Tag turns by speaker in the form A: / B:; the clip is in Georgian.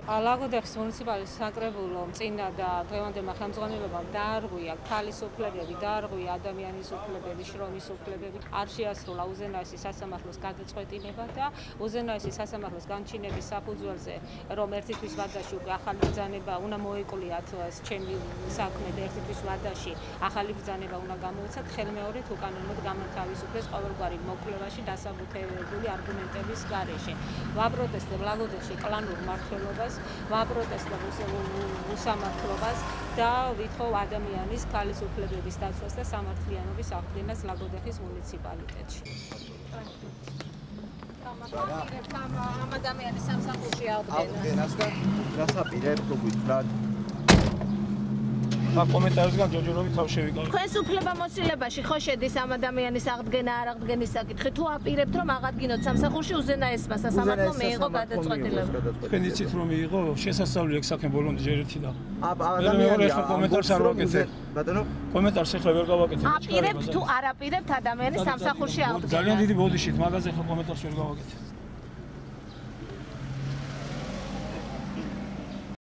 A: ლაგოდეხის მუნიციპალიტეტის საკრებულო წინა და დღევანდელმა ხელმძღვანელობამ დაარღვია თავისუფლებები, დაარღვია ადამიანის უფლებები, შრომის უფლებები, არ შეასრულა უზენაესი სასამართლოს გადაწყვეტილება და უზენაესი სასამართლოს განჩინების საფუძველზე, რომ ერთი თვის ვადაში უკვე ახალი ბრძანება უნდა მოეკვლიათ ჩემი საქმე და ერთი თვის ვადაში ახალი ბრძანება უნდა გამოუცათ, ხელმეორედ უკანონოდ გამოთავისუფლეს ყოველგვარი მოკვლევაში დასაბუთებული არგუმენტების გარეშე. ვაპროტესტებ ლაგოდეხში კლანურ მმართველობას, ვაპროტესტებ უსამართლობას და ვითხოვ ადამიანის თავისუფლებების დაცვას და სამართლიანობის აღდგენას ლაგოდეხის მუნიციპალიტეტში. ამ ადამიანის სამსახურში აღდგენას
B: და რასაპირებ გითხრათ?
C: კომენტარისგან ჯოჯორობით თავ შევიკავე.
D: თქვენს უფლებამოსილებაში ხო შედის ამ ადამიანის აღდგენა არ აღდგენის საკითხი? თუ აპირებთ რომ აღადგინოთ სამსახურში უზენაესმა სასამართლომ მიიღო გადაწყვეტილება.
C: თქვენ იცით რომ მიიღო შესასწავლი ეგ საქმე ბოლომდე ჯერ ერთი და.
B: ადამიანი
C: ახლა კომენტარს არ ვაკეთებ.
B: ბატონო,
C: კომენტარს ახლა ვერ გავაკეთებ.
D: აპირებთ თუ არ აპირებთ ადამიანის სამსახურში აღდგენა.
C: ძალიან დიდი ბოდიშით, მაგაზე ახლა კომენტარს ვერ გავაკეთებ.